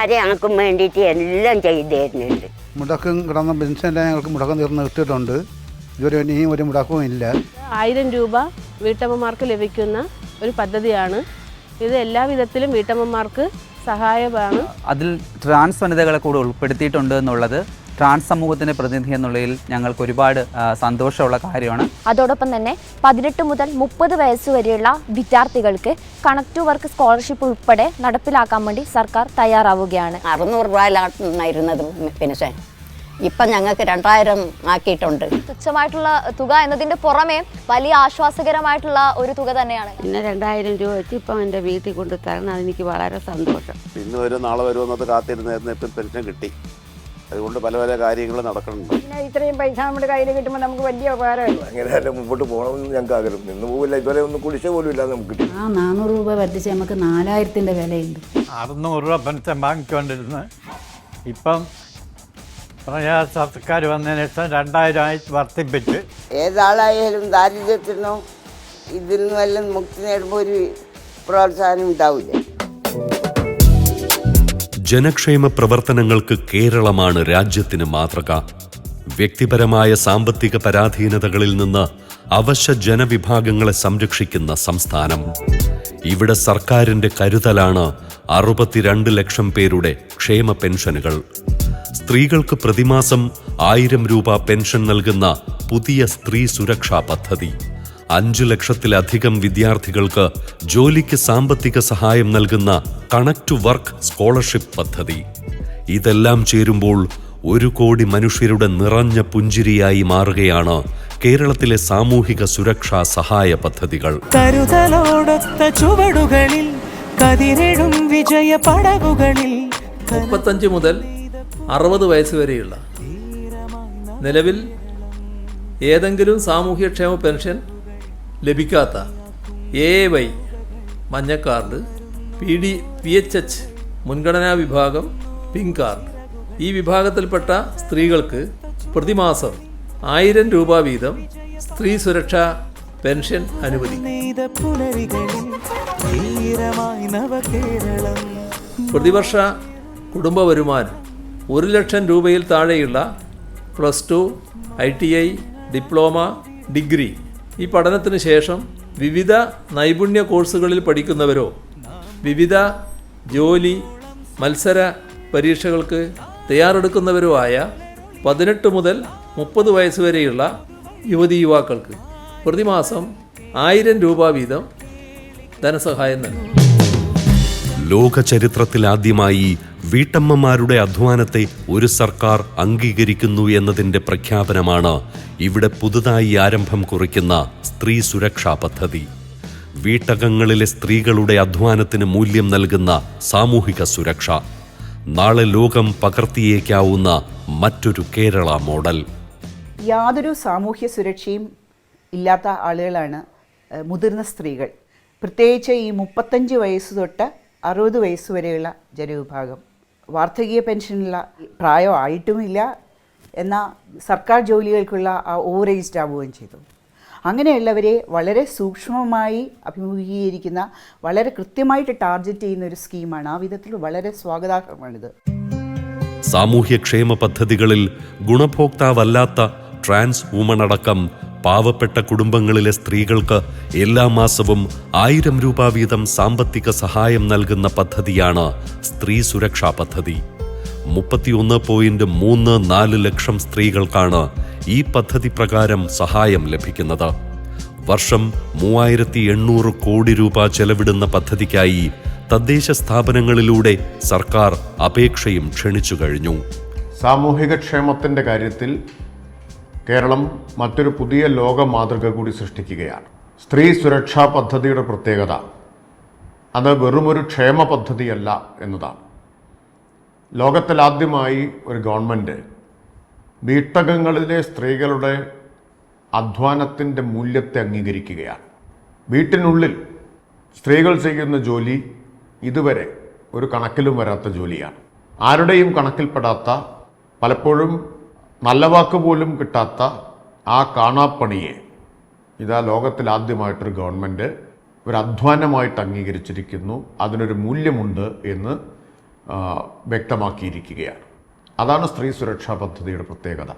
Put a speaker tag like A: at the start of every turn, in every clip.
A: കാര്യം ഞങ്ങൾക്കും വേണ്ടിയിട്ട് എല്ലാം ചെയ്തു തരുന്നുണ്ട്.
B: മുടക്കം കിടന്ന പെൻഷനെല്ലാം ഞങ്ങൾക്ക് മുടക്കം തീർന്ന് കിട്ടിയിട്ടുണ്ട്. ഇതുവരെ ഇനിയും ഒരു മുടക്കവും ഇല്ല.
C: 1000 രൂപ വീട്ടമ്മമാർക്ക് ലഭിക്കുന്ന ഒരു പദ്ധതിയാണ് ഇത്. എല്ലാ വിധത്തിലും വീട്ടമ്മമാർക്ക് സഹായമാണ്.
D: അതിൽ ട്രാൻസ് വനിതകളെ കൂടെ ഉൾപ്പെടുത്തിയിട്ടുണ്ട് എന്നുള്ളത് ട്രാൻസ് സമൂഹത്തിൻ്റെ പ്രതിനിധി എന്നുള്ളതിൽ ഞങ്ങൾക്ക് ഒരുപാട് സന്തോഷമുള്ള കാര്യമാണ്.
E: അതോടൊപ്പം തന്നെ 18 മുതൽ 30 വയസ്സ് വരെയുള്ള വിദ്യാർത്ഥികൾക്ക് കണക്ട് ടു വർക്ക് സ്കോളർഷിപ്പ് ഉൾപ്പെടെ നടപ്പിലാക്കാൻ വേണ്ടി സർക്കാർ തയ്യാറാവുകയാണ്.
A: 600 രൂപയിലായിരുന്നത് പെൻഷൻ, ഇപ്പം ഞങ്ങൾക്ക് 2000 ആക്കിയിട്ടുണ്ട്.
E: തുച്ഛമായിട്ടുള്ള തുക എന്നതിൻ്റെ പുറമെ വലിയ ആശ്വാസകരമായിട്ടുള്ള ഒരു തുക തന്നെയാണ്.
F: പിന്നെ 2000 രൂപ വെച്ച് ഇപ്പം എൻ്റെ വീട്ടിൽ കൊണ്ട് തരണം. അതെനിക്ക് വളരെ സന്തോഷം.
G: ഇന്ന് വരും നാളെ വരുമെന്നത് കാത്തിരുന്നായിരുന്നു. ഇപ്പം പെൻഷൻ കിട്ടി. അതുകൊണ്ട് പല പല കാര്യങ്ങൾ നടക്കുന്നുണ്ട്.
H: പിന്നെ ഇത്രയും പൈസ നമ്മുടെ കയ്യിൽ കിട്ടുമ്പോൾ നമുക്ക് വലിയ ഉപകാരമല്ലേ.
I: അങ്ങനെയല്ല മുമ്പോട്ട് പോകണമെന്ന് ഞങ്ങൾക്ക് ആഗ്രഹം. നിന്ന് പോകില്ല. ഇതുവരെ ഒന്നും കുടിശ്ശ പോലും ഇല്ലാതെ നമുക്ക് കിട്ടി.
F: 400 രൂപ വർദ്ധിച്ച് നമുക്ക് 4000-ന്റെ വിലയുണ്ട്.
J: 600 രൂപ പെൻഷൻ വാങ്ങിക്കൊണ്ടിരുന്നത് ഇപ്പം സർക്കാർ വന്നതിന് ശേഷം 2000 വർദ്ധിപ്പിച്ച്.
F: ഏതാളായാലും ദാരിദ്ര്യത്തിനോ ഇതിൽ നിന്നെല്ലാം മുക്തി നേടുമ്പോൾ ഒരു പ്രോത്സാഹനം ഉണ്ടാവില്ല.
K: ജനക്ഷേമ പ്രവർത്തനങ്ങൾക്ക് കേരളമാണ് രാജ്യത്തിന് മാതൃക. വ്യക്തിപരമായ സാമ്പത്തിക പരാധീനതകളിൽ നിന്ന് അവശ്യ ജനവിഭാഗങ്ങളെ സംരക്ഷിക്കുന്ന സംസ്ഥാനം. ഇവിടെ സർക്കാരിന്റെ കരുതലാണ് 62 ലക്ഷം പേരുടെ ക്ഷേമ പെൻഷനുകൾ. സ്ത്രീകൾക്ക് പ്രതിമാസം 1000 രൂപ പെൻഷൻ നൽകുന്ന പുതിയ സ്ത്രീ സുരക്ഷാ പദ്ധതി. 5 ലക്ഷത്തിലധികം വിദ്യാർത്ഥികൾക്ക് ജോലിക്ക് സാമ്പത്തിക സഹായം നൽകുന്ന കണക്ട് ടു വർക്ക് സ്കോളർഷിപ്പ് പദ്ധതി. ഇതെല്ലാം ചേരുമ്പോൾ 1 കോടി മനുഷ്യരുടെ നിറഞ്ഞ പുഞ്ചിരിയായി മാറുകയാണ് കേരളത്തിലെ സാമൂഹിക സുരക്ഷാ സഹായ പദ്ധതികൾ.
L: കരുതലോടൊത്ത ചുവടുകളിൽ കതിരിടും വിജയ പടവുകളിൽ
M: 35 മുതൽ 60 വയസ്സ് വരെയുള്ള നിലവിൽ ഏതെങ്കിലും സാമൂഹ്യക്ഷേമ പെൻഷൻ ലഭിക്കാത്ത AAY മഞ്ഞ കാർഡ്, PHH മുൻഗണനാ വിഭാഗം പിങ്ക് കാർഡ്, ഈ വിഭാഗത്തിൽപ്പെട്ട സ്ത്രീകൾക്ക് പ്രതിമാസം 1000 രൂപ വീതം സ്ത്രീ സുരക്ഷാ പെൻഷൻ അനുവദിക്കും. പ്രതിവർഷ കുടുംബ വരുമാനം 1 ലക്ഷം രൂപയിൽ താഴെയുള്ള +2, ITI, ഡിപ്ലോമ, ഡിഗ്രി ഈ പഠനത്തിന് ശേഷം വിവിധ നൈപുണ്യ കോഴ്സുകളിൽ പഠിക്കുന്നവരോ വിവിധ ജോലി മത്സര പരീക്ഷകൾക്ക് തയ്യാറെടുക്കുന്നവരോ ആയ 18 മുതൽ 30 വയസ്സ് വരെയുള്ള യുവതി യുവാക്കൾക്ക് പ്രതിമാസം 1000 രൂപ വീതം ധനസഹായം നൽകും.
K: ലോക ചരിത്രത്തിലാദ്യമായി വീട്ടമ്മമാരുടെ അധ്വാനത്തെ ഒരു സർക്കാർ അംഗീകരിക്കുന്നു എന്നതിൻ്റെ പ്രഖ്യാപനമാണ് ഇവിടെ പുതുതായി ആരംഭം കുറിക്കുന്ന സ്ത്രീ സുരക്ഷാ പദ്ധതി. വീട്ടകങ്ങളിലെ സ്ത്രീകളുടെ അധ്വാനത്തിന് മൂല്യം നൽകുന്ന സാമൂഹിക സുരക്ഷ. നാളെ ലോകം പകർത്തിയേക്കാവുന്ന മറ്റൊരു കേരള മോഡൽ.
H: യാതൊരു സാമൂഹ്യ സുരക്ഷയും ഇല്ലാത്ത ആളുകളാണ് മുതിർന്ന സ്ത്രീകൾ. പ്രത്യേകിച്ച് ഈ 35 വയസ്സ് തൊട്ട് 60 വയസ്സ് വരെയുള്ള ജനവിഭാഗം. വാർദ്ധക്യ പെൻഷനുള്ള പ്രായം ആയിട്ടുമില്ല, എന്നാൽ സർക്കാർ ജോലികൾക്കുള്ള ആ ഓവർ ഏജ്ഡ് ആവുകയും ചെയ്തു. അങ്ങനെയുള്ളവരെ വളരെ സൂക്ഷ്മമായി അഭിമുഖീകരിക്കുന്ന, വളരെ കൃത്യമായിട്ട് ടാർഗറ്റ് ചെയ്യുന്ന ഒരു സ്കീമാണ്. ആ വിധത്തിൽ വളരെ സ്വാഗതാർഹമാണിത്.
K: സാമൂഹ്യക്ഷേമ പദ്ധതികളിൽ ഗുണഭോക്താവല്ലാത്ത ട്രാൻസ് വുമൺ അടക്കം പാവപ്പെട്ട കുടുംബങ്ങളിലെ സ്ത്രീകൾക്ക് എല്ലാ മാസവും 1000 രൂപ വീതം സാമ്പത്തിക സഹായം നൽകുന്ന പദ്ധതിയാണ് സ്ത്രീ സുരക്ഷാ പദ്ധതി. 31.34 ലക്ഷം സ്ത്രീകൾക്കാണ് ഈ പദ്ധതി പ്രകാരം സഹായം ലഭിക്കുന്നത്. വർഷം 3800 കോടി രൂപ ചെലവിടുന്ന പദ്ധതിക്കായി തദ്ദേശ സ്ഥാപനങ്ങളിലൂടെ സർക്കാർ അപേക്ഷയും ക്ഷണിച്ചു കഴിഞ്ഞു.
N: സാമൂഹിക ക്ഷേമത്തിൻ്റെ കാര്യത്തിൽ കേരളം മറ്റൊരു പുതിയ ലോക മാതൃക കൂടി സൃഷ്ടിക്കുകയാണ്. സ്ത്രീ സുരക്ഷാ പദ്ധതിയുടെ പ്രത്യേകത അത് വെറുമൊരു ക്ഷേമ പദ്ധതിയല്ല എന്നതാണ്. ലോകത്തിലാദ്യമായി ഒരു ഗവൺമെൻറ് വീട്ടകങ്ങളിലെ സ്ത്രീകളുടെ അധ്വാനത്തിൻ്റെ മൂല്യത്തെ അംഗീകരിക്കുകയാണ്. വീട്ടിനുള്ളിൽ സ്ത്രീകൾ ചെയ്യുന്ന ജോലി ഇതുവരെ ഒരു കണക്കിലും വരാത്ത ജോലിയാണ്. ആരുടെയും കണക്കിൽപ്പെടാത്ത, പലപ്പോഴും നല്ല വാക്ക് പോലും കിട്ടാത്ത ആ കാണാപ്പണിയെ ഇതാ ലോകത്തിലാദ്യമായിട്ടൊരു ഗവൺമെൻറ് ഒരു അധ്വാനമായിട്ട് അംഗീകരിച്ചിരിക്കുന്നു. അതിനൊരു മൂല്യമുണ്ട് എന്ന് വ്യക്തമാക്കിയിരിക്കുകയാണ്. അതാണ് സ്ത്രീ സുരക്ഷാ പദ്ധതിയുടെ പ്രത്യേകത.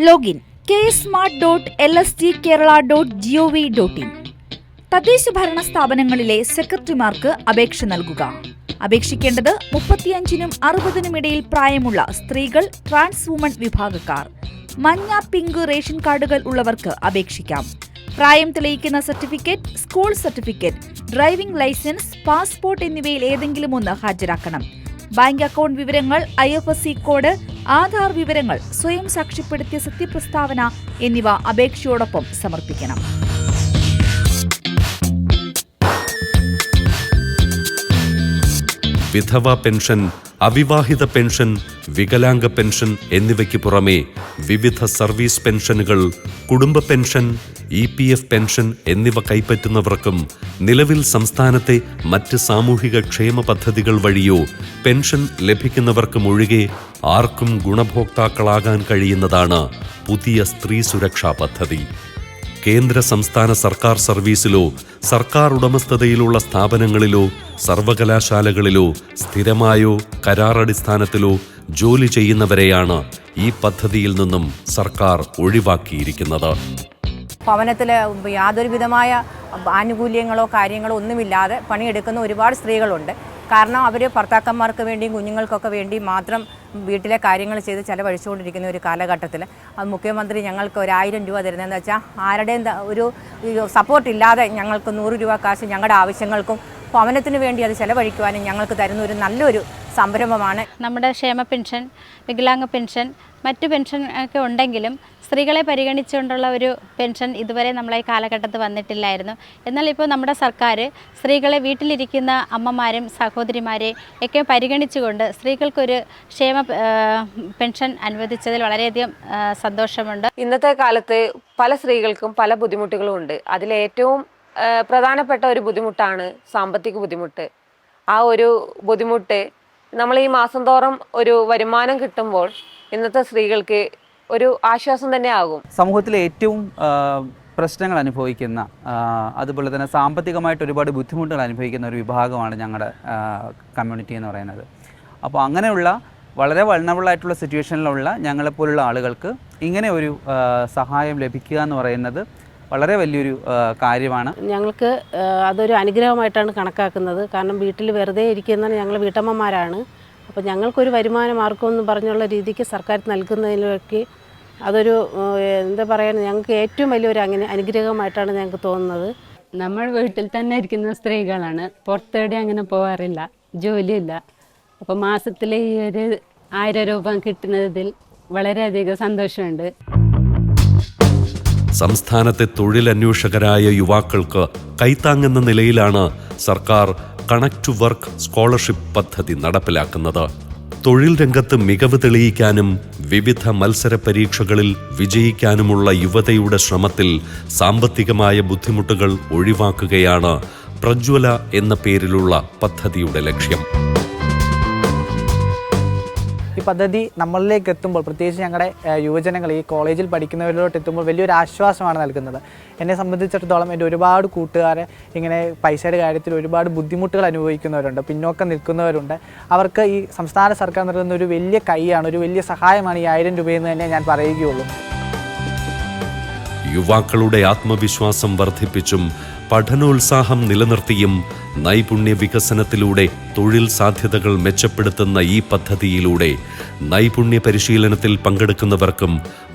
O: Login ksmart.lsgkerala.gov.in. തദ്ദേശ ഭരണ സ്ഥാപനങ്ങളിലെ സെക്രട്ടറിമാർക്ക് അപേക്ഷ നൽകുക. അപേക്ഷിക്കേണ്ടത് 35-നും 60-നും ഇടയിൽ പ്രായമുള്ള സ്ത്രീകൾ, ട്രാൻസ് വുമൺ വിഭാഗക്കാർ. മഞ്ഞ, പിങ്ക് റേഷൻ കാർഡുകൾ ഉള്ളവർക്ക് അപേക്ഷിക്കാം. പ്രായം തെളിയിക്കുന്ന certificate, school certificate, driving licence, passport എന്നിവയിൽ ഏതെങ്കിലും ഒന്ന് ഹാജരാക്കണം. ബാങ്ക് അക്കൗണ്ട് വിവരങ്ങൾ, IFSC കോഡ്, ആധാർ വിവരങ്ങൾ, സ്വയം സാക്ഷ്യപ്പെടുത്തിയ സത്യപ്രസ്താവന എന്നിവ അപേക്ഷയോടൊപ്പം സമർപ്പിക്കണം.
K: വിധവ പെൻഷൻ, അവിവാഹിത പെൻഷൻ, വികലാംഗ പെൻഷൻ എന്നിവയ്ക്ക് പുറമെ വിവിധ സർവീസ് പെൻഷനുകൾ, കുടുംബ പെൻഷൻ, EPF പെൻഷൻ എന്നിവ കൈപ്പറ്റുന്നവർക്കും നിലവിൽ സംസ്ഥാനത്തെ മറ്റ് സാമൂഹിക ക്ഷേമ പദ്ധതികൾ വഴിയോ പെൻഷൻ ലഭിക്കുന്നവർക്കും ഒഴികെ ആർക്കും ഗുണഭോക്താക്കളാകാൻ കഴിയുന്നതാണ് പുതിയ സ്ത്രീ സുരക്ഷാ പദ്ധതി. കേന്ദ്ര സംസ്ഥാന സർക്കാർ സർവീസിലോ സർക്കാർ ഉടമസ്ഥതയിലുള്ള സ്ഥാപനങ്ങളിലോ സർവകലാശാലകളിലോ സ്ഥിരമായോ കരാറടിസ്ഥാനത്തിലോ ജോലി ചെയ്യുന്നവരെയാണ് ഈ പദ്ധതിയിൽ നിന്നും സർക്കാർ ഒഴിവാക്കിയിരിക്കുന്നത്.
P: ഭവനത്തിൽ യാതൊരു വിധമായ ആനുകൂല്യങ്ങളോ കാര്യങ്ങളോ ഒന്നുമില്ലാതെ പണിയെടുക്കുന്ന ഒരുപാട് സ്ത്രീകളുണ്ട്. കാരണം അവർ ഭർത്താക്കന്മാർക്ക് വേണ്ടിയും കുഞ്ഞുങ്ങൾക്കൊക്കെ വേണ്ടി മാത്രം വീട്ടിലെ കാര്യങ്ങൾ ചെയ്ത് ചിലവഴിച്ചുകൊണ്ടിരിക്കുന്ന ഒരു കാലഘട്ടത്തിൽ അത് മുഖ്യമന്ത്രി ഞങ്ങൾക്ക് 1000 രൂപ തരുന്നതെന്ന് വെച്ചാൽ ആരുടെയും ഒരു സപ്പോർട്ടില്ലാതെ ഞങ്ങൾക്ക് 100 രൂപ കാശ് ഞങ്ങളുടെ ആവശ്യങ്ങൾക്കും ഭവനത്തിന് വേണ്ടി അത് ചിലവഴിക്കുവാനും ഞങ്ങൾക്ക് തരുന്ന ഒരു നല്ലൊരു സംരംഭമാണ്.
Q: നമ്മുടെ ക്ഷേമ പെൻഷൻ, വികലാംഗ പെൻഷൻ, മറ്റു പെൻഷൻ ഒക്കെ ഉണ്ടെങ്കിലും സ്ത്രീകളെ പരിഗണിച്ചുകൊണ്ടുള്ള ഒരു പെൻഷൻ ഇതുവരെ നമ്മളെ ഈ കാലഘട്ടത്തിൽ വന്നിട്ടില്ലായിരുന്നു. എന്നാൽ ഇപ്പോൾ നമ്മുടെ സർക്കാർ സ്ത്രീകളെ വീട്ടിലിരിക്കുന്ന അമ്മമാരും സഹോദരിമാരെ ഒക്കെ പരിഗണിച്ചുകൊണ്ട് സ്ത്രീകൾക്കൊരു ക്ഷേമ പെൻഷൻ അനുവദിച്ചതിൽ വളരെയധികം സന്തോഷമുണ്ട്.
R: ഇന്നത്തെ കാലത്ത് പല സ്ത്രീകൾക്കും പല ബുദ്ധിമുട്ടുകളും ഉണ്ട്. അതിലേറ്റവും പ്രധാനപ്പെട്ട ഒരു ബുദ്ധിമുട്ടാണ് സാമ്പത്തിക ബുദ്ധിമുട്ട്. ആ ഒരു ബുദ്ധിമുട്ട് നമ്മൾ ഈ മാസം തോറും ഒരു വരുമാനം കിട്ടുമ്പോൾ ഇന്നത്തെ സ്ത്രീകൾക്ക് ഒരു ആശ്വാസം തന്നെ ആകും.
D: സമൂഹത്തിലെ ഏറ്റവും പ്രശ്നങ്ങൾ അനുഭവിക്കുന്ന, അതുപോലെ തന്നെ സാമ്പത്തികമായിട്ട് ഒരുപാട് ബുദ്ധിമുട്ടുകൾ അനുഭവിക്കുന്ന ഒരു വിഭാഗമാണ് ഞങ്ങളുടെ കമ്മ്യൂണിറ്റി എന്ന് പറയുന്നത്. അപ്പോൾ അങ്ങനെയുള്ള വളരെ വൾണറബിളായിട്ടുള്ള സിറ്റുവേഷനിലുള്ള ഞങ്ങളെപ്പോലുള്ള ആളുകൾക്ക് ഇങ്ങനെ ഒരു സഹായം ലഭിക്കുക എന്ന് പറയുന്നത് വളരെ വലിയൊരു കാര്യമാണ്.
C: ഞങ്ങൾക്ക് അതൊരു അനുഗ്രഹമായിട്ടാണ് കണക്കാക്കുന്നത്. കാരണം വീട്ടിൽ വെറുതെ ഇരിക്കുന്ന ഞങ്ങൾ വീട്ടമ്മമാരാണ്. അപ്പോൾ ഞങ്ങൾക്കൊരു വരുമാന മാർഗ്ഗമെന്ന് പറഞ്ഞുള്ള രീതിക്ക് സർക്കാർ നൽകുന്നതിലേക്ക് അതൊരു എന്താ പറയുക, ഞങ്ങൾക്ക് ഏറ്റവും വലിയൊരു അനുഗ്രഹമായിട്ടാണ് ഞങ്ങൾക്ക് തോന്നുന്നത്.
F: നമ്മൾ വീട്ടിൽ തന്നെ ഇരിക്കുന്ന സ്ത്രീകളാണ്, പുറത്തേടെ അങ്ങനെ പോകാറില്ല, ജോലിയില്ല. അപ്പോൾ മാസത്തിൽ ഈ ഒരു 1000 രൂപ കിട്ടുന്നതിൽ വളരെയധികം സന്തോഷമുണ്ട്.
K: സംസ്ഥാനത്തെ തൊഴിലന്വേഷകരായ യുവാക്കൾക്ക് കൈത്താങ്ങെന്ന നിലയിലാണ് സർക്കാർ കണക്ട് ടു വർക്ക് സ്കോളർഷിപ്പ് പദ്ധതി നടപ്പിലാക്കുന്നത്. തൊഴിൽ രംഗത്ത് മികവ് തെളിയിക്കാനും വിവിധ മത്സര പരീക്ഷകളിൽ വിജയിക്കാനുമുള്ള യുവതയുടെ ശ്രമത്തിൽ സാമ്പത്തികമായ ബുദ്ധിമുട്ടുകൾ ഒഴിവാക്കുകയാണ് പ്രജ്വല എന്ന പേരിലുള്ള പദ്ധതിയുടെ ലക്ഷ്യം.
S: ഈ പദ്ധതി നമ്മളിലേക്ക് എത്തുമ്പോൾ, പ്രത്യേകിച്ച് ഞങ്ങളുടെ യുവജനങ്ങൾ ഈ കോളേജിൽ പഠിക്കുന്നവരിലോട്ട് എത്തുമ്പോൾ വലിയൊരു ആശ്വാസമാണ് നൽകുന്നത്. എന്നെ സംബന്ധിച്ചിടത്തോളം എൻ്റെ ഒരുപാട് കൂട്ടുകാരെ ഇങ്ങനെ പൈസയുടെ കാര്യത്തിൽ ഒരുപാട് ബുദ്ധിമുട്ടുകൾ അനുഭവിക്കുന്നവരുണ്ട്, പിന്നോക്കം നിൽക്കുന്നവരുണ്ട്. അവർക്ക് ഈ സംസ്ഥാന സർക്കാർ നൽകുന്ന ഒരു വലിയ കൈയാണ്, ഒരു വലിയ സഹായമാണ് ഈ 1000 രൂപയെന്ന് തന്നെ ഞാൻ പറയുകയുള്ളൂ.
K: യുവാക്കളുടെ ആത്മവിശ്വാസം വർദ്ധിപ്പിച്ചും പഠനോത്സാഹം നിലനിർത്തിയും നൈപുണ്യ വികസനത്തിലൂടെ തൊഴിൽ സാധ്യതകൾ മെച്ചപ്പെടുത്തുന്ന ഈ പദ്ധതിയിലൂടെ നൈപുണ്യ പരിശീലനത്തിൽ പങ്കെടുക്കുന്നവർക്കും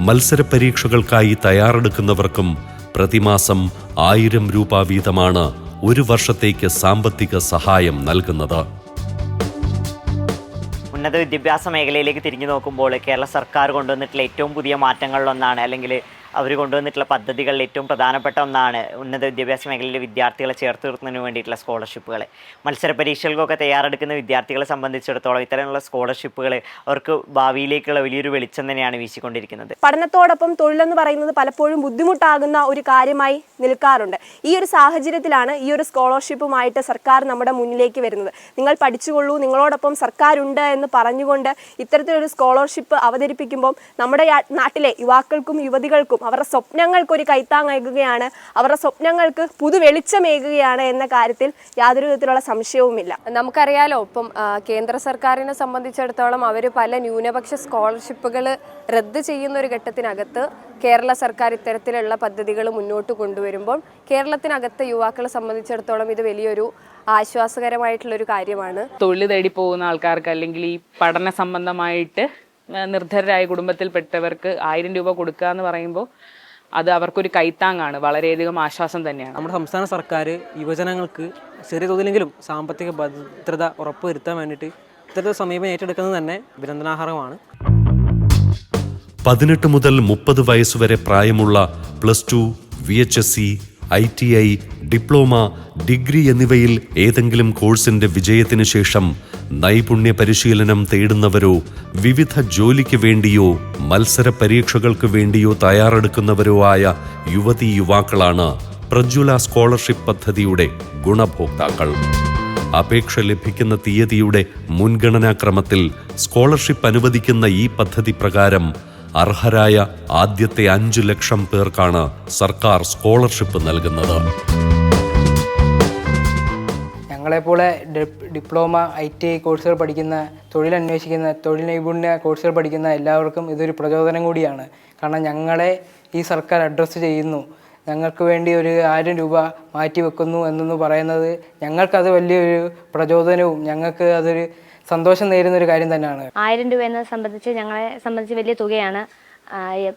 K: മത്സര പരീക്ഷകൾക്കായി തയ്യാറെടുക്കുന്നവർക്കും പ്രതിമാസം 1000 രൂപ വീതമാണ് ഒരു വർഷത്തേക്ക് സാമ്പത്തിക സഹായം നൽകുന്നത്.
T: ഉന്നത വിദ്യാഭ്യാസ മേഖലയിലേക്ക് തിരിഞ്ഞു നോക്കുമ്പോൾ കേരള സർക്കാർ കൊണ്ടുവന്നിട്ടുള്ള ഏറ്റവും പുതിയ മാറ്റങ്ങളിലൊന്നാണ്, അല്ലെങ്കിൽ അവർ കൊണ്ടുവന്നിട്ടുള്ള പദ്ധതികളിൽ ഏറ്റവും പ്രധാനപ്പെട്ട ഒന്നാണ് ഉന്നത വിദ്യാഭ്യാസ മേഖലയിലെ വിദ്യാർത്ഥികളെ ചേർത്ത് നിർത്തുന്നതിന് വേണ്ടിയിട്ടുള്ള സ്കോളർഷിപ്പുകൾ. മത്സര പരീക്ഷകൾക്കൊക്കെ തയ്യാറെടുക്കുന്ന വിദ്യാർത്ഥികളെ സംബന്ധിച്ചിടത്തോളം ഇത്തരമുള്ള സ്കോളർഷിപ്പുകൾ അവർക്ക് ഭാവിയിലേക്കുള്ള വലിയൊരു വെളിച്ചം തന്നെയാണ് വീശിക്കൊണ്ടിരിക്കുന്നത്.
U: പഠനത്തോടൊപ്പം തൊഴിലെന്ന് പറയുന്നത് പലപ്പോഴും ബുദ്ധിമുട്ടാകുന്ന ഒരു കാര്യമായി നിൽക്കാറുണ്ട്. ഈ ഒരു സാഹചര്യത്തിലാണ് ഈ ഒരു സ്കോളർഷിപ്പുമായിട്ട് സർക്കാർ നമ്മുടെ മുന്നിലേക്ക് വരുന്നത്. നിങ്ങൾ പഠിച്ചുകൊള്ളൂ, നിങ്ങളോടൊപ്പം സർക്കാരുണ്ട് എന്ന് പറഞ്ഞുകൊണ്ട് ഇത്തരത്തിലൊരു സ്കോളർഷിപ്പ് അവതരിപ്പിക്കുമ്പോൾ നമ്മുടെ നാട്ടിലെ യുവാക്കൾക്കും യുവതികൾക്കും അവരുടെ സ്വപ്നങ്ങൾക്കൊരു കൈത്താങ്ങേകുകയാണ്, അവരുടെ സ്വപ്നങ്ങൾക്ക് പുതുവെളിച്ചമേകുകയാണ് എന്ന കാര്യത്തിൽ യാതൊരു വിധത്തിലുള്ള സംശയവുമില്ല.
B: നമുക്കറിയാലോ, ഇപ്പം കേന്ദ്ര സർക്കാരിനെ സംബന്ധിച്ചിടത്തോളം അവർ പല ന്യൂനപക്ഷ സ്കോളർഷിപ്പുകൾ റദ്ദ് ചെയ്യുന്ന ഒരു ഘട്ടത്തിനകത്ത് കേരള സർക്കാർ ഇത്തരത്തിലുള്ള പദ്ധതികൾ മുന്നോട്ട് കൊണ്ടുവരുമ്പോൾ കേരളത്തിനകത്തെ യുവാക്കളെ സംബന്ധിച്ചിടത്തോളം ഇത് വലിയൊരു ആശ്വാസകരമായിട്ടുള്ളൊരു കാര്യമാണ്.
V: തൊഴിൽ തേടി പോകുന്ന ആൾക്കാർക്ക് അല്ലെങ്കിൽ ഈ പഠന സംബന്ധമായിട്ട് നിർധരരായ കുടുംബത്തിൽപ്പെട്ടവർക്ക് 1000 രൂപ കൊടുക്കുക എന്ന് പറയുമ്പോൾ അത് അവർക്കൊരു കൈത്താങ്ങാണ്, വളരെയധികം ആശ്വാസം തന്നെയാണ്.
W: നമ്മുടെ സംസ്ഥാന സർക്കാർ യുവജനങ്ങൾക്ക് ചെറിയ തോതിലെങ്കിലും സാമ്പത്തിക ഭദ്രത ഉറപ്പുവരുത്താൻ വേണ്ടിയിട്ട് ഇത്തരത്തിൽ സമീപനം ഏറ്റെടുക്കുന്നത് തന്നെ അഭിനന്ദനാർഹമാണ്.
K: 18 മുതൽ 30 വയസ്സുവരെ പ്രായമുള്ള +2, VHSC, ITI, ഡിപ്ലോമ, ഡിഗ്രി എന്നിവയിൽ ഏതെങ്കിലും കോഴ്സിന്റെ വിജയത്തിന് ശേഷം നൈപുണ്യ പരിശീലനം തേടുന്നവരോ വിവിധ ജോലിക്ക് വേണ്ടിയോ മത്സര പരീക്ഷകൾക്ക് വേണ്ടിയോ തയ്യാറെടുക്കുന്നവരോ ആയ യുവതീ യുവാക്കളാണ് പ്രജ്വല സ്കോളർഷിപ്പ് പദ്ധതിയുടെ ഗുണഭോക്താക്കൾ. അപേക്ഷ ലഭിക്കുന്ന തീയതിയുടെ മുൻഗണനാക്രമത്തിൽ സ്കോളർഷിപ്പ് അനുവദിക്കുന്ന ഈ പദ്ധതി പ്രകാരം അർഹരായ ആദ്യത്തെ 5 ലക്ഷം പേർക്കാണ് സർക്കാർ സ്കോളർഷിപ്പ് നൽകുന്നത്.
W: ഞങ്ങളെപ്പോലെ ഡിപ്ലോമ, ITI കോഴ്സുകൾ പഠിക്കുന്ന, തൊഴിലന്വേഷിക്കുന്ന, തൊഴിൽ നൈപുണ്യ കോഴ്സുകൾ പഠിക്കുന്ന എല്ലാവർക്കും ഇതൊരു പ്രചോദനം കൂടിയാണ്. കാരണം ഞങ്ങളെ ഈ സർക്കാർ അഡ്രസ്സ് ചെയ്യുന്നു, ഞങ്ങൾക്ക് വേണ്ടി ഒരു 1000 രൂപ മാറ്റിവെക്കുന്നു എന്നൊന്ന് പറയുന്നത് ഞങ്ങൾക്കത് വലിയൊരു പ്രചോദനവും ഞങ്ങൾക്ക് അതൊരു സന്തോഷം നേരുന്ന ഒരു കാര്യം തന്നെയാണ്.
E: 1000 രൂപ എന്നത് സംബന്ധിച്ച് ഞങ്ങളെ സംബന്ധിച്ച് വലിയ തുകയാണ്.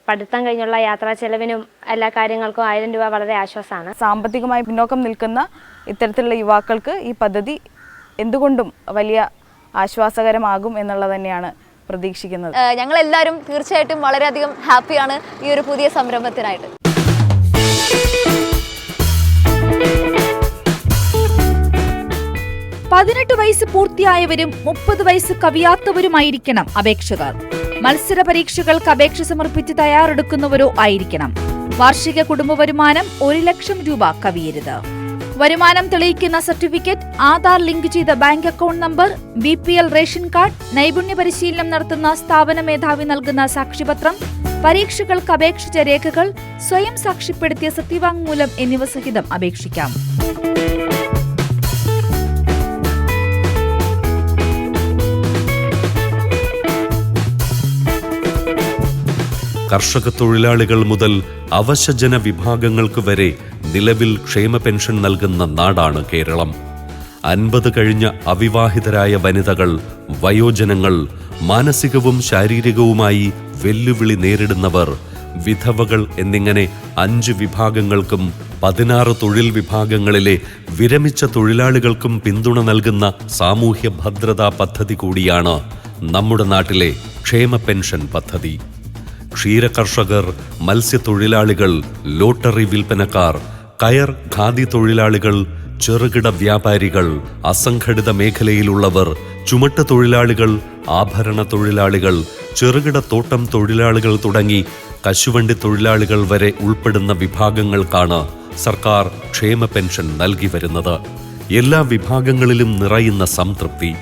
E: പഠിത്തം കഴിഞ്ഞുള്ള യാത്രാ ചെലവിനും എല്ലാ കാര്യങ്ങൾക്കും 1000 രൂപ വളരെ ആശ്വാസമാണ്.
X: സാമ്പത്തികമായി പിന്നോക്കം നിൽക്കുന്ന ഇത്തരത്തിലുള്ള യുവാക്കൾക്ക് ഈ പദ്ധതി എന്തുകൊണ്ടും വലിയ ആശ്വാസകരമാകും എന്നുള്ളത് തന്നെയാണ് പ്രതീക്ഷിക്കുന്നത്.
E: ഞങ്ങളെല്ലാവരും തീർച്ചയായിട്ടും വളരെയധികം ഹാപ്പിയാണ് ഈ ഒരു പുതിയ സംരംഭത്തിനായിട്ട്.
O: പതിനെട്ട് വയസ്സ് പൂർത്തിയായവരും 30 വയസ്സ് കവിയാത്തവരുമായിരിക്കണം അപേക്ഷകർ. മത്സര പരീക്ഷകൾക്ക് അപേക്ഷ സമർപ്പിച്ച് തയ്യാറെടുക്കുന്നവരോ ആയിരിക്കണം. വാർഷിക കുടുംബ വരുമാനം 1 ലക്ഷം രൂപ കവിയരുത്. വരുമാനം തെളിയിക്കുന്ന സർട്ടിഫിക്കറ്റ്, ആധാർ ലിങ്ക് ചെയ്ത bank account number, BPL ration card, നൈപുണ്യ പരിശീലനം നടത്തുന്ന സ്ഥാപന മേധാവി നൽകുന്ന സാക്ഷ്യപത്രം, പരീക്ഷകൾക്ക് അപേക്ഷിച്ച രേഖകൾ, സ്വയം സാക്ഷ്യപ്പെടുത്തിയ സത്യവാങ്മൂലം എന്നിവ സഹിതം അപേക്ഷിക്കാം.
K: കർഷക തൊഴിലാളികൾ മുതൽ അവശജന വിഭാഗങ്ങൾക്ക് വരെ നിലവിൽ ക്ഷേമ പെൻഷൻ നൽകുന്ന നാടാണ് കേരളം. 50 കഴിഞ്ഞ അവിവാഹിതരായ വനിതകൾ, വയോജനങ്ങൾ, മാനസികവും ശാരീരികവുമായി വെല്ലുവിളി നേരിടുന്നവർ, വിധവകൾ എന്നിങ്ങനെ 5 വിഭാഗങ്ങൾക്കും 16 തൊഴിൽ വിഭാഗങ്ങളിലെ വിരമിച്ച തൊഴിലാളികൾക്കും പിന്തുണ നൽകുന്ന സാമൂഹ്യ ഭദ്രതാ പദ്ധതി കൂടിയാണ് നമ്മുടെ നാട്ടിലെ ക്ഷേമ പെൻഷൻ പദ്ധതി. ക്ഷീരകർഷകർ, മത്സ്യത്തൊഴിലാളികൾ, ലോട്ടറി വിൽപ്പനക്കാർ, കയർ ഖാദി തൊഴിലാളികൾ, ചെറുകിട വ്യാപാരികൾ, അസംഘടിത മേഖലയിലുള്ളവർ, ചുമട്ട് തൊഴിലാളികൾ, ആഭരണ തൊഴിലാളികൾ, ചെറുകിട തോട്ടം തൊഴിലാളികൾ തുടങ്ങി കശുവണ്ടി തൊഴിലാളികൾ വരെ ഉൾപ്പെടുന്ന വിഭാഗങ്ങൾക്കാണ് സർക്കാർ ക്ഷേമ പെൻഷൻ നൽകി വരുന്നത്. എല്ലാ വിഭാഗങ്ങളിലും നിറയുന്ന സംതൃപ്തി,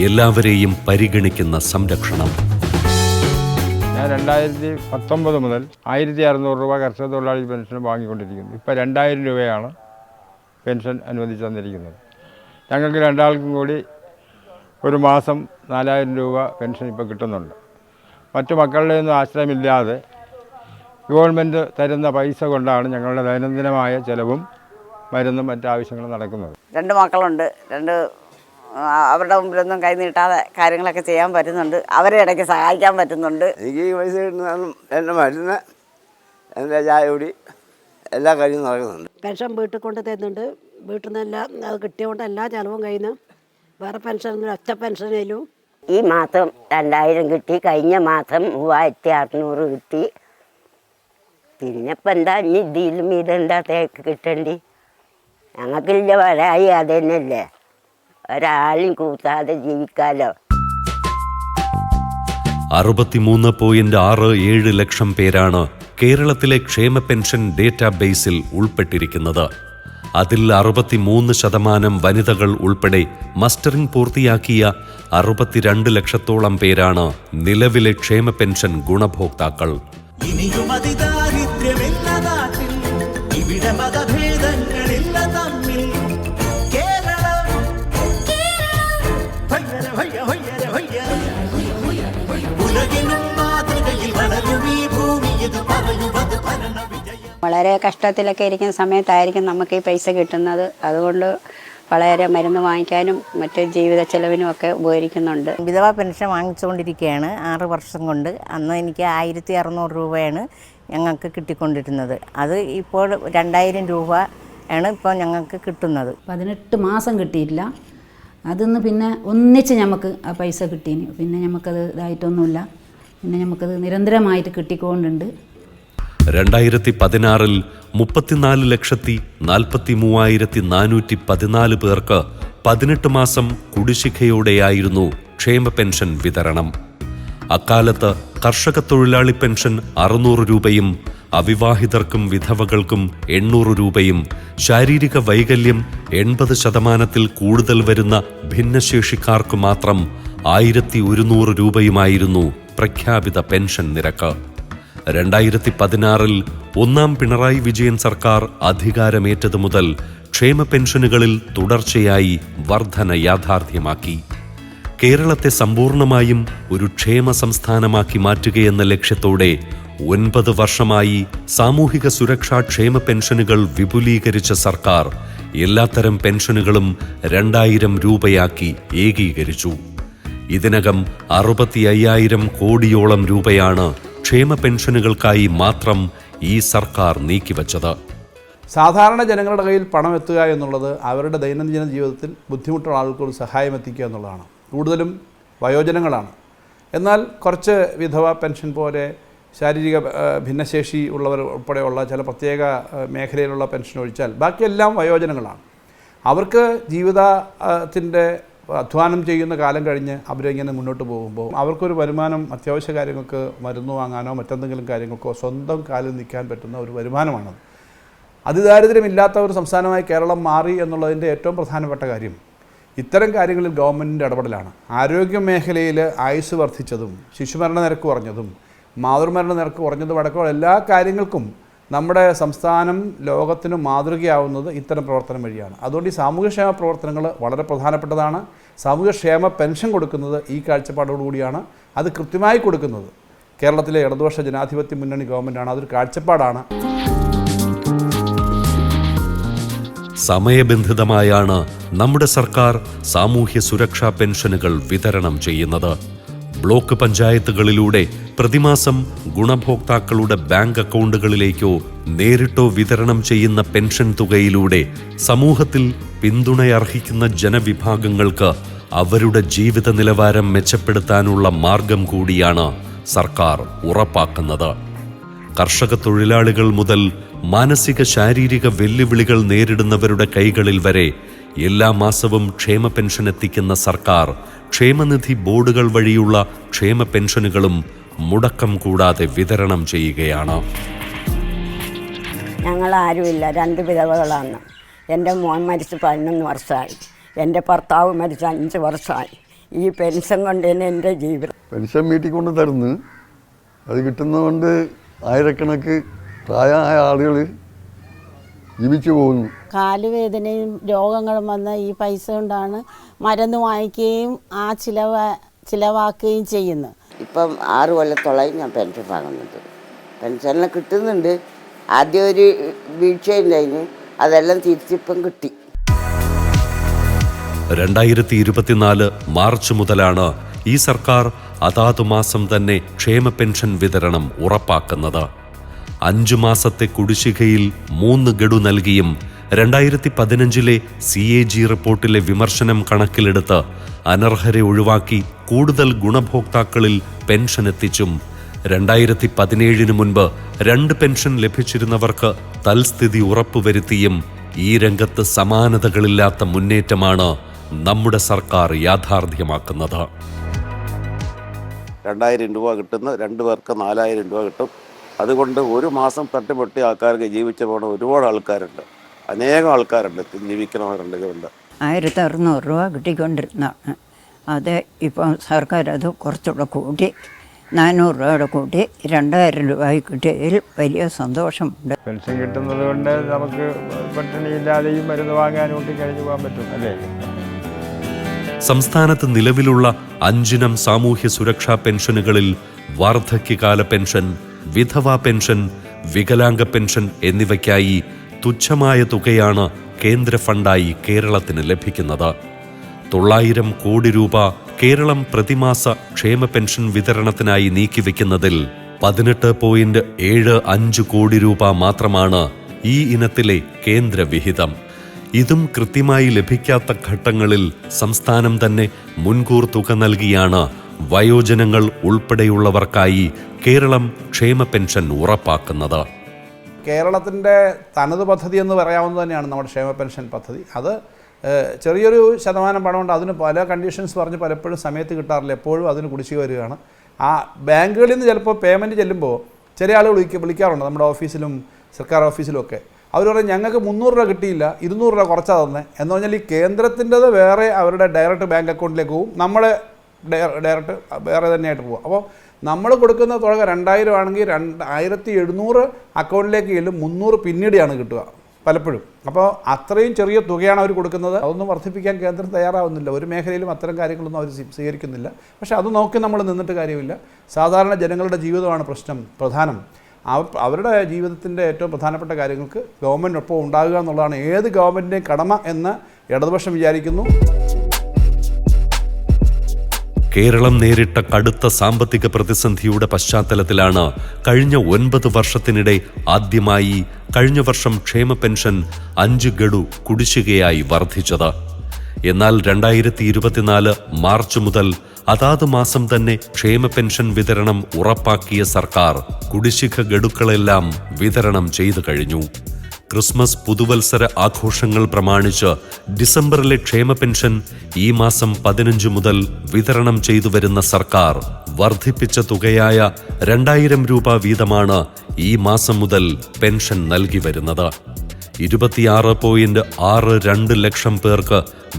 K: എല്ലാവരെയും പരിഗണിക്കുന്ന സംരക്ഷണം.
Y: ഞാൻ 2019 മുതൽ 1600 രൂപ കർഷക തൊഴിലാളി പെൻഷൻ വാങ്ങിക്കൊണ്ടിരിക്കുന്നു. ഇപ്പോൾ 2000 രൂപയാണ് പെൻഷൻ അനുവദിച്ചു തന്നിരിക്കുന്നത്. ഞങ്ങൾക്ക് രണ്ടാൾക്കും കൂടി ഒരു മാസം 4000 രൂപ പെൻഷൻ ഇപ്പോൾ കിട്ടുന്നുണ്ട്. മറ്റു മക്കളുടെ ഒന്നും ആശ്രയമില്ലാതെ ഗവൺമെൻറ് തരുന്ന പൈസ കൊണ്ടാണ് ഞങ്ങളുടെ ദൈനംദിനമായ ചെലവും മരുന്നും മറ്റാവശ്യങ്ങളും നടക്കുന്നത്.
A: 2 മക്കളുണ്ട്. അവരുടെ മുമ്പിലൊന്നും കൈ നീട്ടാതെ കാര്യങ്ങളൊക്കെ ചെയ്യാൻ പറ്റുന്നുണ്ട്. അവരെ ഇടയ്ക്ക് സഹായിക്കാൻ പറ്റുന്നുണ്ട്.
G: എനിക്ക് ഈ പൈസ കിട്ടുന്നതാണ് എൻ്റെ മരുന്ന്, എൻ്റെ ചായ കൂടി എല്ലാ കാര്യവും നടക്കുന്നുണ്ട്.
C: പെൻഷൻ വീട്ടിൽ കൊണ്ട് തരുന്നുണ്ട്. വീട്ടിൽ നിന്നെല്ലാം അത് കിട്ടിയതുകൊണ്ട് എല്ലാ ചിലവും കഴിയുന്നു. വേറെ പെൻഷൻ ഒറ്റ പെൻഷനേലും
A: ഈ മാസം 2000 കിട്ടി, കഴിഞ്ഞ മാസം 3600 കിട്ടി. പിന്നെ ഇപ്പം എന്താ ഇനി ഇതിലും ഇതെന്താ തേക്ക് കിട്ടണ്ടി? ഞങ്ങൾക്കില്ല വരായി അത് തന്നെയല്ലേ, ഒരാളും കൂട്ടാതെ ജീവിക്കാലോ.
K: 63.67 ലക്ഷം പേരാണ് കേരളത്തിലെ ക്ഷേമ പെൻഷൻ ഡേറ്റാബേസിൽ ഉൾപ്പെട്ടിരിക്കുന്നത്. അതിൽ 63% വനിതകൾ ഉൾപ്പെടെ മസ്റ്ററിംഗ് പൂർത്തിയാക്കിയ 62 ലക്ഷത്തോളം പേരാണ് നിലവിലെ ക്ഷേമ പെൻഷൻ ഗുണഭോക്താക്കൾ.
L: ഇനിയും അതിദാരിദ്ര്യ മതഭേദങ്ങളില്ല തമ്മിൽ. കേരളം ഉലകിനും മാതൃകയിൽ വളരും ഈ ഭൂമി. ഇത് പറയുന്നത് ഭരണ വിജയം.
H: വളരെ കഷ്ടത്തിലൊക്കെ ഇരിക്കുന്ന സമയത്തായിരിക്കും നമുക്ക് ഈ പൈസ കിട്ടുന്നത്. അതുകൊണ്ട് വളരെ മരുന്ന് വാങ്ങിക്കാനും മറ്റ് ജീവിത ചെലവിനും ഒക്കെ ഉപകരിക്കുന്നുണ്ട്.
I: വിധവാ പെൻഷൻ വാങ്ങിച്ചുകൊണ്ടിരിക്കുകയാണ് 6 വർഷം കൊണ്ട്. അന്ന് എനിക്ക് 1600 രൂപയാണ് ഞങ്ങൾക്ക് കിട്ടിക്കൊണ്ടിരുന്നത്. അത് ഇപ്പോൾ 2000 രൂപ ആണ് ഇപ്പോൾ ഞങ്ങൾക്ക് കിട്ടുന്നത്.
J: 18 മാസം കിട്ടിയില്ല. അതിന്ന് പിന്നെ ഒന്നിച്ച് നമുക്ക് ആ പൈസ കിട്ടീന്. പിന്നെ നമുക്കത് ഇതായിട്ടൊന്നുമില്ല. പിന്നെ നമുക്കത് നിരന്തരമായിട്ട് കിട്ടിക്കൊണ്ടുണ്ട്.
K: 2016 34,43,414 പേർക്ക് 18 മാസം കുടിശ്ശികയോടെയായിരുന്നു ക്ഷേമ പെൻഷൻ വിതരണം. അക്കാലത്ത് കർഷക തൊഴിലാളി പെൻഷൻ 600 രൂപയും അവിവാഹിതർക്കും വിധവകൾക്കും 800 രൂപയും ശാരീരിക വൈകല്യം 80% കൂടുതൽ വരുന്ന ഭിന്നശേഷിക്കാർക്ക് മാത്രം 1100 രൂപയുമായിരുന്നു പ്രഖ്യാപിത പെൻഷൻ നിരക്ക്. 2016 ഒന്നാം പിണറായി വിജയൻ സർക്കാർ അധികാരമേറ്റതു മുതൽ ക്ഷേമ പെൻഷനുകളിൽ തുടർച്ചയായി വർധന യാഥാർത്ഥ്യമാക്കി. കേരളത്തെ സമ്പൂർണമായും ഒരു ക്ഷേമ സംസ്ഥാനമാക്കി മാറ്റുകയെന്ന ലക്ഷ്യത്തോടെ 9 വർഷമായി സാമൂഹിക സുരക്ഷാ ക്ഷേമ പെൻഷനുകൾ വിപുലീകരിച്ച സർക്കാർ എല്ലാത്തരം പെൻഷനുകളും 2000 രൂപയാക്കി ഏകീകരിച്ചു. ഇതിനകം 65,000 കോടിയോളം രൂപയാണ് ക്ഷേമ പെൻഷനുകൾക്കായി മാത്രം ഈ സർക്കാർ നീക്കിവച്ചത്.
M: സാധാരണ ജനങ്ങളുടെ കയ്യിൽ പണം എത്തുക എന്നുള്ളത് അവരുടെ ദൈനംദിന ജീവിതത്തിൽ ബുദ്ധിമുട്ടുള്ള ആൾക്കൊരു സഹായം എത്തിക്കുക എന്നുള്ളതാണ്. കൂടുതലും വയോജനങ്ങളാണ്. എന്നാൽ കുറച്ച് വിധവ പെൻഷൻ പോലെ ശാരീരിക ഭിന്നശേഷി ഉള്ളവർ ഉൾപ്പെടെയുള്ള ചില പ്രത്യേക മേഖലയിലുള്ള പെൻഷൻ ഒഴിച്ചാൽ ബാക്കിയെല്ലാം വയോജനങ്ങളാണ്. അവർക്ക് ജീവിതത്തിൻ്റെ അധ്വാനം ചെയ്യുന്ന കാലം കഴിഞ്ഞ് അവരിങ്ങനെ മുന്നോട്ട് പോകുമ്പോൾ അവർക്കൊരു വരുമാനം അത്യാവശ്യ കാര്യങ്ങൾക്ക് മരുന്ന് വാങ്ങാനോ മറ്റെന്തെങ്കിലും കാര്യങ്ങൾക്കോ സ്വന്തം കാലിൽ നിൽക്കാൻ പറ്റുന്ന ഒരു വരുമാനമാണത്. അതിദാരിദ്ര്യമില്ലാത്ത ഒരു സംസ്ഥാനമായി കേരളം മാറി എന്നുള്ളതിൻ്റെ ഏറ്റവും പ്രധാനപ്പെട്ട കാര്യം ഇത്തരം കാര്യങ്ങളിൽ ഗവൺമെൻറ്റിൻ്റെ ഇടപെടലാണ്. ആരോഗ്യ മേഖലയിൽ ആയുസ് വർദ്ധിച്ചതും ശിശുമരണ നിരക്ക് കുറഞ്ഞതും മാതൃമരണ നിരക്ക് കുറഞ്ഞതും അടക്കമുള്ള എല്ലാ കാര്യങ്ങൾക്കും നമ്മുടെ സംസ്ഥാനം ലോകത്തിന് മാതൃകയാവുന്നത് ഇത്തരം പ്രവർത്തനം വഴിയാണ്. അതുകൊണ്ട് ഈ സാമൂഹ്യക്ഷേമ പ്രവർത്തനങ്ങൾ വളരെ പ്രധാനപ്പെട്ടതാണ്. സാമൂഹ്യക്ഷേമ പെൻഷൻ കൊടുക്കുന്നത് ഈ കാഴ്ചപ്പാടോടുകൂടിയാണ്. അത് കൃത്യമായി കൊടുക്കുന്നത് കേരളത്തിലെ ഇടതുപക്ഷ ജനാധിപത്യ മുന്നണി ഗവൺമെൻറ്റാണ്. അതൊരു കാഴ്ചപ്പാടാണ്.
K: സമയബന്ധിതമായാണ് നമ്മുടെ സർക്കാർ സാമൂഹ്യ സുരക്ഷാ പെൻഷനുകൾ വിതരണം ചെയ്യുന്നത്. ബ്ലോക്ക് പഞ്ചായത്തുകളിലൂടെ പ്രതിമാസം ഗുണഭോക്താക്കളുടെ ബാങ്ക് അക്കൗണ്ടുകളിലേക്കോ നേരിട്ടോ വിതരണം ചെയ്യുന്ന പെൻഷൻ തുകയിലൂടെ സമൂഹത്തിൽ പിന്തുണയർഹിക്കുന്ന ജനവിഭാഗങ്ങൾക്ക് അവരുടെ ജീവിത നിലവാരം മെച്ചപ്പെടുത്താനുള്ള മാർഗം കൂടിയാണ് സർക്കാർ ഉറപ്പാക്കുന്നത്. കർഷക തൊഴിലാളികൾ മുതൽ മാനസിക ശാരീരിക വെല്ലുവിളികൾ നേരിടുന്നവരുടെ കൈകളിൽ വരെ എല്ലാ മാസവും ക്ഷേമ പെൻഷൻ എത്തിക്കുന്ന സർക്കാർ ക്ഷേമനിധി ബോർഡുകൾ വഴിയുള്ള ക്ഷേമ പെൻഷനുകളും മുടക്കം കൂടാതെ വിതരണം ചെയ്യുകയാണ്.
A: ഞങ്ങളാരുമില്ല, 2 വിധവകളാണ്. എൻ്റെ മോൻ മരിച്ച് 11 വർഷമായി. എൻ്റെ ഭർത്താവ് മരിച്ച് 5 വർഷമായി. ഈ പെൻഷൻ കൊണ്ട് തന്നെ എൻ്റെ ജീവിതം.
N: പെൻഷൻ വീട്ടിൽ കൊണ്ട് തരുന്നു. അത് കിട്ടുന്നതുകൊണ്ട് ആയിരക്കണക്ക് പ്രായമായ ആളുകൾ ജീവിച്ചു പോകുന്നു.
C: കാലുവേദനയും രോഗങ്ങളും വന്ന ഈ പൈസ കൊണ്ടാണ് മരുന്ന് വാങ്ങിക്കുകയും ആ ചിലവാക്കുകയും ചെയ്യുന്നത്.
Z: ഇപ്പം 6 കൊല്ലത്തോളമായി ഞാൻ പെൻഷൻ വാങ്ങുന്നുണ്ട്. പെൻഷനിൽ കിട്ടുന്നുണ്ട്. ആദ്യം ഒരു വീഴ്ചയുണ്ടായിരുന്നു, അതെല്ലാം തിരിച്ചിപ്പം കിട്ടി.
K: 2024 മാർച്ച് മുതലാണ് ഈ സർക്കാർ അതാതു മാസം തന്നെ ക്ഷേമ പെൻഷൻ വിതരണം ഉറപ്പാക്കുന്നത്. 5 മാസത്തെ കുടിശ്ശികയിൽ 3 ഗഡു നൽകിയും 2015 CAG റിപ്പോർട്ടിലെ വിമർശനം കണക്കിലെടുത്ത് അനർഹരെ ഒഴിവാക്കി കൂടുതൽ ഗുണഭോക്താക്കളിൽ പെൻഷൻ എത്തിച്ചും 2017 മുൻപ് 2 പെൻഷൻ ലഭിച്ചിരുന്നവർക്ക് തൽസ്ഥിതി ഉറപ്പുവരുത്തിയും ഈ രംഗത്ത് സമാനതകളില്ലാത്ത മുന്നേറ്റമാണ് നമ്മുടെ സർക്കാർ യാഥാർത്ഥ്യമാക്കുന്നത്.
G: 2000 രൂപ കിട്ടുന്ന 2 പേർക്ക് 4000 രൂപ കിട്ടും. അതുകൊണ്ട് ഒരു മാസം തട്ടുപൊട്ടി ആൾക്കാർക്ക് ജീവിച്ചു പോകുന്ന ഒരുപാട് ആൾക്കാരുണ്ട്. അനേകം ആൾക്കാരുണ്ട് ജീവിക്കണവരുണ്ട്. ഇതുകൊണ്ട്
I: 1600 രൂപ കിട്ടിക്കൊണ്ടിരുന്നതാണ്. അത് ഇപ്പം സർക്കാർ അത് കുറച്ചുകൂടെ കൂട്ടി
D: 400 രൂപയുടെ കൂട്ടി 2000 രൂപ കിട്ടിയതിൽ വലിയ സന്തോഷമുണ്ട്.
Y: പെൻഷൻ കിട്ടുന്നത് കൊണ്ട് നമുക്ക് പട്ടിണിയില്ലാതെയും മരുന്ന് വാങ്ങാനും കൂട്ടി കഴിഞ്ഞു പോകാൻ പറ്റും അല്ലേ.
K: സംസ്ഥാനത്ത് നിലവിലുള്ള 5 സാമൂഹ്യ സുരക്ഷാ പെൻഷനുകളിൽ വാർദ്ധക്യകാല പെൻഷൻ, വിധവാ പെൻഷൻ, വികലാംഗ പെൻഷൻ എന്നിവയ്ക്കായി തുച്ഛമായ തുകയാണ് കേന്ദ്ര ഫണ്ടായി കേരളത്തിന് ലഭിക്കുന്നത്. 900 കോടി രൂപ കേരളം പ്രതിമാസ ക്ഷേമ പെൻഷൻ വിതരണത്തിനായി നീക്കിവെക്കുന്നതിൽ 18.75 കോടി രൂപ മാത്രമാണ് ഈ ഇനത്തിലെ കേന്ദ്ര വിഹിതം. ഇതും കൃത്യമായി ലഭിക്കാത്ത ഘട്ടങ്ങളിൽ സംസ്ഥാനം തന്നെ മുൻകൂർ തുക നൽകിയാണ് വയോജനങ്ങൾ ഉൾപ്പെടെയുള്ളവർക്കായി കേരളം ക്ഷേമ പെൻഷൻ ഉറപ്പാക്കുന്നത്.
M: കേരളത്തിൻ്റെ തനത് പദ്ധതി എന്ന് പറയാവുന്നത് തന്നെയാണ് നമ്മുടെ ക്ഷേമ പെൻഷൻ പദ്ധതി. അത് ചെറിയൊരു ശതമാനം പണമുണ്ട്. അതിന് പല കണ്ടീഷൻസ് പറഞ്ഞ് പലപ്പോഴും സമയത്ത് കിട്ടാറില്ല. എപ്പോഴും അതിന് കുടിശ്ശിക വരികയാണ്. ആ ബാങ്കുകളിൽ നിന്ന് ചിലപ്പോൾ പേയ്മെൻറ്റ് ചെല്ലുമ്പോൾ ചില ആളുകൾ വിളിക്കാറുണ്ട് നമ്മുടെ ഓഫീസിലും സർക്കാർ ഓഫീസിലും ഒക്കെ. അവർ പറയും ഞങ്ങൾക്ക് 300 രൂപ കിട്ടിയില്ല, 200 രൂപ കുറച്ചാൽ തന്നെ എന്ന് പറഞ്ഞാൽ ഈ കേന്ദ്രത്തിൻ്റെത് വേറെ അവരുടെ ഡയറക്റ്റ് ബാങ്ക് അക്കൗണ്ടിലേക്ക് പോകും, നമ്മളെ ഡയറക്റ്റ് വേറെ തന്നെയായിട്ട് പോകും. അപ്പോൾ നമ്മൾ കൊടുക്കുന്ന തുക 2000 ആണെങ്കിൽ 2700 അക്കൗണ്ടിലേക്ക് ചെല്ലും, 300 പിന്നീടാണ് കിട്ടുക പലപ്പോഴും. അപ്പോൾ അത്രയും ചെറിയ തുകയാണ് അവർ കൊടുക്കുന്നത്. അതൊന്നും വർദ്ധിപ്പിക്കാൻ കേന്ദ്രം തയ്യാറാവുന്നില്ല. ഒരു മേഖലയിലും അത്തരം കാര്യങ്ങളൊന്നും അവർ സ്വീകരിക്കുന്നില്ല. പക്ഷേ അത് നോക്കി നമ്മൾ നിന്നിട്ട് കാര്യമില്ല. സാധാരണ ജനങ്ങളുടെ ജീവിതമാണ് പ്രധാനം. അവരുടെ ജീവിതത്തിൻ്റെ ഏറ്റവും പ്രധാനപ്പെട്ട കാര്യങ്ങൾക്ക് ഗവൺമെൻറ് ഒപ്പം ഉണ്ടാകുക എന്നുള്ളതാണ് ഏത് ഗവൺമെൻറ്റിൻ്റെയും കടമ എന്ന് ഇടതുപക്ഷം വിചാരിക്കുന്നു.
K: കേരളം നേരിട്ട കടുത്ത സാമ്പത്തിക പ്രതിസന്ധിയുടെ പശ്ചാത്തലത്തിലാണ് കഴിഞ്ഞ 9 വർഷത്തിനിടെ ആദ്യമായി കഴിഞ്ഞ വർഷം ക്ഷേമ പെൻഷൻ 5 ഗഡു കുടിശ്ശികയായി വർദ്ധിച്ചത്. എന്നാൽ 2024 മാർച്ച് മുതൽ അതാത് മാസം തന്നെ ക്ഷേമ പെൻഷൻ വിതരണം ഉറപ്പാക്കിയ സർക്കാർ കുടിശ്ശിക ഗഡുക്കളെല്ലാം വിതരണം ചെയ്തു കഴിഞ്ഞു. ക്രിസ്മസ് പുതുവത്സര ആഘോഷങ്ങൾ പ്രമാണിച്ച് ഡിസംബറിലെ ക്ഷേമ പെൻഷൻ ഈ മാസം 15 മുതൽ വിതരണം ചെയ്തു വരുന്ന സർക്കാർ വർദ്ധിപ്പിച്ച തുകയായ 2000 രൂപ വീതമാണ് ഈ മാസം മുതൽ പെൻഷൻ നൽകി വരുന്നത്. 26.62 ലക്ഷം പേർക്ക്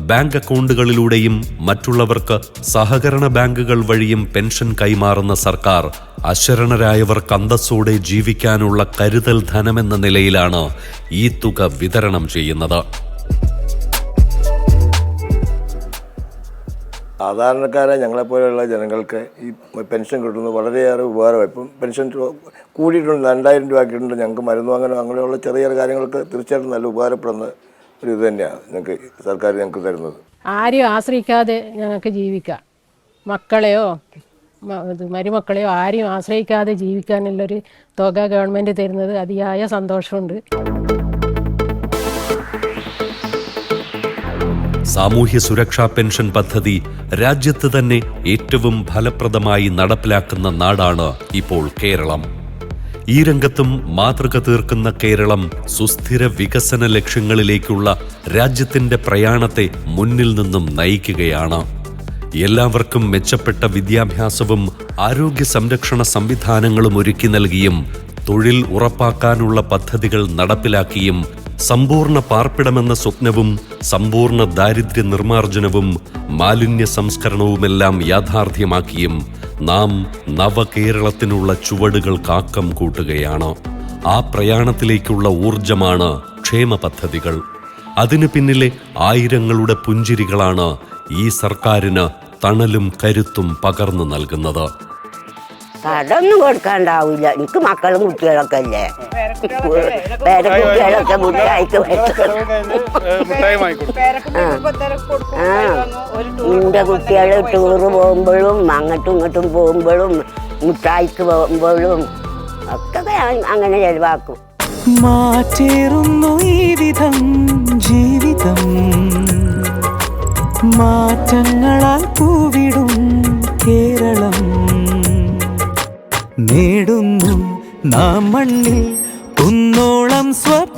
K: ബാങ്ക് അക്കൗണ്ടുകളിലൂടെയും മറ്റുള്ളവർക്ക് സഹകരണ ബാങ്കുകൾ വഴിയും പെൻഷൻ കൈമാറുന്ന സർക്കാർ അശരണരായവർക്ക് അന്തസ്സോടെ ജീവിക്കാനുള്ള കരുതൽ ധനമെന്ന നിലയിലാണ് ഈ തുക വിതരണം ചെയ്യുന്നത്.
F: സാധാരണക്കാരെ ഞങ്ങളെപ്പോലെയുള്ള ജനങ്ങൾക്ക് ഈ പെൻഷൻ കിട്ടുന്നത് വളരെയേറെ ഉപകാരമായി. ഇപ്പം പെൻഷൻ കൂടിയിട്ടുണ്ട്, 2000 രൂപ ആക്കിയിട്ടുണ്ട്. ഞങ്ങൾക്ക് മരുന്ന് വാങ്ങാനോ അങ്ങനെയുള്ള ചെറിയ കാര്യങ്ങൾക്ക് തീർച്ചയായിട്ടും നല്ല ഉപകാരപ്പെടുന്ന ഒരു ഇത് തന്നെയാണ് ഞങ്ങൾക്ക് സർക്കാർ ഞങ്ങൾക്ക് തരുന്നത്.
C: ആരെയും ആശ്രയിക്കാതെ ഞങ്ങൾക്ക് ജീവിക്കാം. മക്കളെയോ മരുമക്കളെയോ ആരെയും ആശ്രയിക്കാതെ ജീവിക്കാനുള്ളൊരു തുക ഗവൺമെൻറ് തരുന്നത് അതിയായ സന്തോഷമുണ്ട്.
K: സാമൂഹ്യ സുരക്ഷാ പെൻഷൻ പദ്ധതി രാജ്യത്ത് തന്നെ ഏറ്റവും ഫലപ്രദമായി നടപ്പിലാക്കുന്ന നാടാണ് ഇപ്പോൾ കേരളം. ഈ രംഗത്തും മാതൃക തീർക്കുന്ന കേരളം സുസ്ഥിര വികസന ലക്ഷ്യങ്ങളിലേക്കുള്ള രാജ്യത്തിന്റെ പ്രയാണത്തെ മുന്നിൽ നിന്നും നയിക്കുകയാണ്. എല്ലാവർക്കും മെച്ചപ്പെട്ട വിദ്യാഭ്യാസവും ആരോഗ്യ സംരക്ഷണ സംവിധാനങ്ങളും ഒരുക്കി നൽകിയും തൊഴിൽ ഉറപ്പാക്കാനുള്ള പദ്ധതികൾ നടപ്പിലാക്കിയും സമ്പൂർണ്ണ പാർപ്പിടമെന്ന സ്വപ്നവും സമ്പൂർണ്ണ ദാരിദ്ര്യ നിർമ്മാർജ്ജനവും മാലിന്യ സംസ്കരണവുമെല്ലാം യാഥാർത്ഥ്യമാക്കിയും നാം നവകേരളത്തിനുള്ള ചുവടുകൾക്കാക്കം കൂട്ടുകയാണ്. ആ പ്രയാണത്തിലേക്കുള്ള ഊർജമാണ് ക്ഷേമ പദ്ധതികൾ. അതിനു പിന്നിലെ ആയിരങ്ങളുടെ പുഞ്ചിരികളാണ് ഈ സർക്കാരിന് തണലും കരുത്തും പകർന്നു നൽകുന്നത്.
A: കടൊന്നും കൊടുക്കാണ്ടാവില്ല. എനിക്ക് മക്കളും കുട്ടികളൊക്കെ അല്ലേ, പേരക്കുട്ടികളൊക്കെ മുട്ടായിക്ക് എന്റെ കുട്ടികൾ ടൂറ് പോകുമ്പോഴും അങ്ങോട്ടും ഇങ്ങോട്ടും പോകുമ്പോഴും മുട്ടായിക്ക് പോകുമ്പോഴും ഒക്കെ അങ്ങനെ ചെലവാക്കും.
L: മാറ്റേറുന്നു ഈ വിധം ജീവിതം, മാറ്റങ്ങളാൽ പൂവിടും കേരളം. നേടുന്നു നാം മണ്ണിൽ കുന്നോളം സ്വപ്നം.